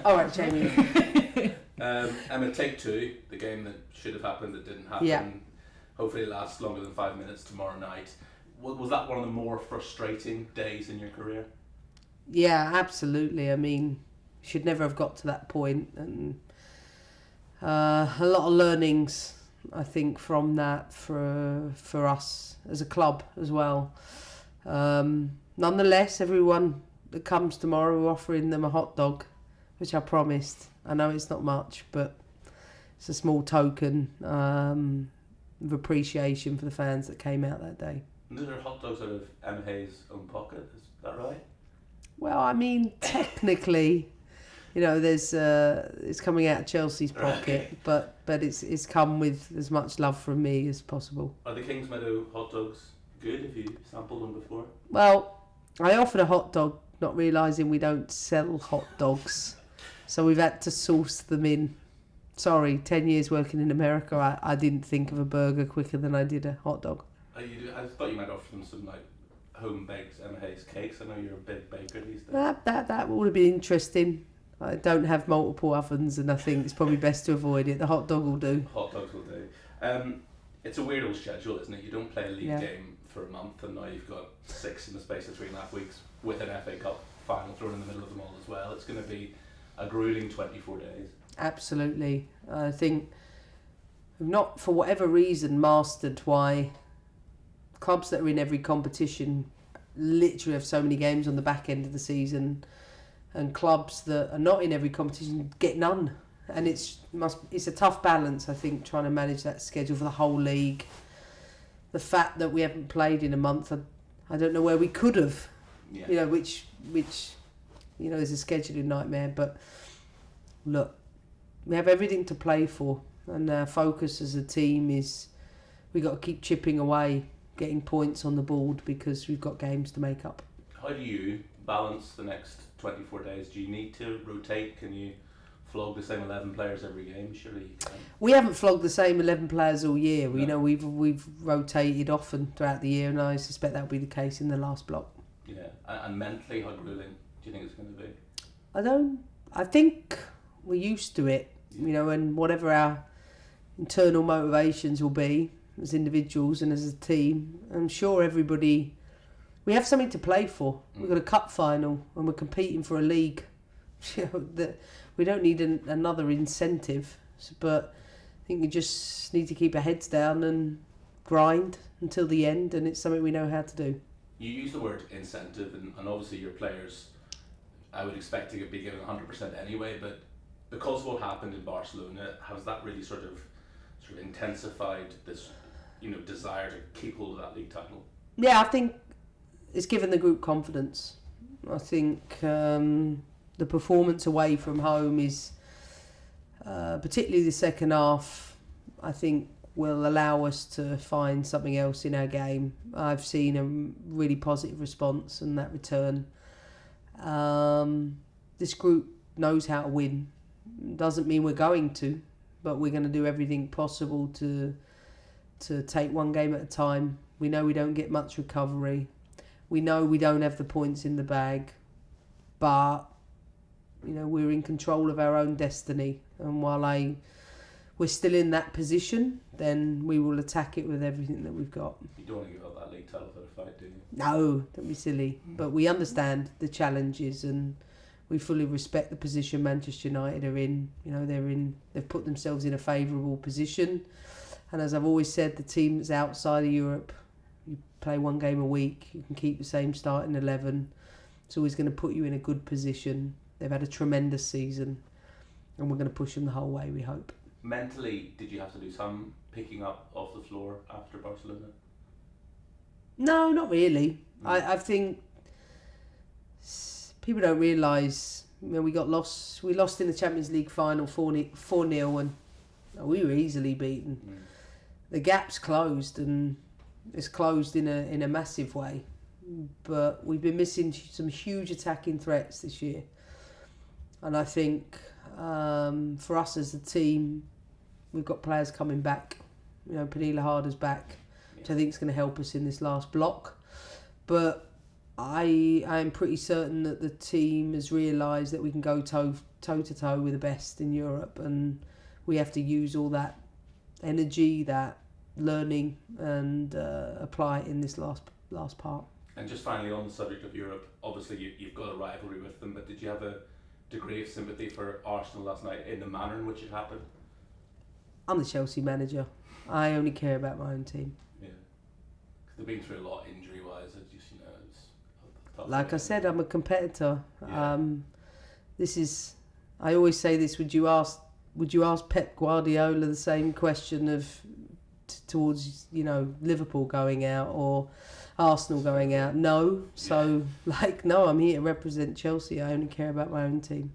All right, Jamie. Emma, take two. The game that should have happened that didn't happen. Yeah. Hopefully it lasts longer than 5 minutes tomorrow night. Was that one of the more frustrating days in your career? Yeah, absolutely. I mean, should never have got to that point, and a lot of learnings, I think, from that for us as a club as well. Nonetheless, everyone that comes tomorrow, we're offering them a hot dog, which I promised. I know it's not much, but it's a small token of appreciation for the fans that came out that day. And those are hot dogs out of Emma Hayes' own pocket, is that right? Well, I mean, technically, you know, there's it's coming out of Chelsea's pocket, but it's come with as much love from me as possible. Are the Kings Meadow hot dogs good? Have you sampled them before? Well, I offered a hot dog, not realising we don't sell hot dogs, so we've had to source them in. Sorry, 10 years working in America, I didn't think of a burger quicker than I did a hot dog. I thought you might offer them some like home-baked Emma Hayes cakes. I know you're a big baker these days. That would have been interesting. I don't have multiple ovens, and I think it's probably best to avoid it. The hot dog will do. Hot dogs will do. It's a weird old schedule, isn't it? You don't play a league game for a month, and now you've got 6 in the space of 3.5 weeks with an FA Cup final thrown in the middle of them all as well. It's going to be a grueling 24 days. Absolutely. I think we've not, for whatever reason, mastered why clubs that are in every competition literally have so many games on the back end of the season, and clubs that are not in every competition get none. And it's a tough balance, I think, trying to manage that schedule for the whole league. The fact that we haven't played in a month, I don't know where we could have. Yeah. You know, which you know, is a scheduling nightmare. But look, we have everything to play for, and our focus as a team is we've got to keep chipping away, getting points on the board, because we've got games to make up. How do you balance the next 24 days? Do you need to rotate? Can you flog the same 11 players every game? Surely you can. We haven't flogged the same 11 players all year. No. You know, we've rotated often throughout the year, and I suspect that'll be the case in the last block. Yeah, and mentally, how grueling do you think it's going to be? I think we're used to it, you know, and whatever our internal motivations will be as individuals and as a team, I'm sure everybody, we have something to play for. We've got a cup final and we're competing for a league. You know, that we don't need another incentive, but I think we just need to keep our heads down and grind until the end, and it's something we know how to do. You use the word incentive, and obviously your players, I would expect to be given 100% anyway, but because of what happened in Barcelona, has that really sort of intensified this, you know, desire to keep hold of that league title? Yeah, I think it's given the group confidence. I think the performance away from home is, particularly the second half, I think will allow us to find something else in our game. I've seen a really positive response and that return. This group knows how to win. Doesn't mean we're going to, but we're going to do everything possible to take one game at a time. We know we don't get much recovery. We know we don't have the points in the bag, but you know, we're in control of our own destiny. And while we're still in that position, then we will attack it with everything that we've got. You don't want to give up that league title for a fight, do you? No, don't be silly. But we understand the challenges, and we fully respect the position Manchester United are in. You know, they've put themselves in a favourable position. And as I've always said, the team that's outside of Europe, you play one game a week, you can keep the same starting 11. It's always going to put you in a good position. They've had a tremendous season, and we're going to push them the whole way, we hope. Mentally, did you have to do some picking up off the floor after Barcelona? No, not really. I think people don't realise, you know, we lost in the Champions League final 4-0, and we were easily beaten. The gap's closed, and it's closed in a massive way. But we've been missing some huge attacking threats this year. And I think for us as a team, we've got players coming back. You know, Pernille Harder's back, which I think is going to help us in this last block. But I'm pretty certain that the team has realised that we can go toe to toe with the best in Europe, and we have to use all that energy, that learning, and apply it in this last part. And just finally on the subject of Europe, obviously you've got a rivalry with them, but did you have a degree of sympathy for Arsenal last night in the manner in which it happened? I'm the Chelsea manager. I only care about my own team. Yeah, because they've been through a lot injury wise. It just, you know, it's tough. Like I said, I'm a competitor. Yeah. This is. I always say this. Would you ask Pep Guardiola the same question of towards Liverpool going out or Arsenal going out? No. So no, I'm here to represent Chelsea. I only care about my own team.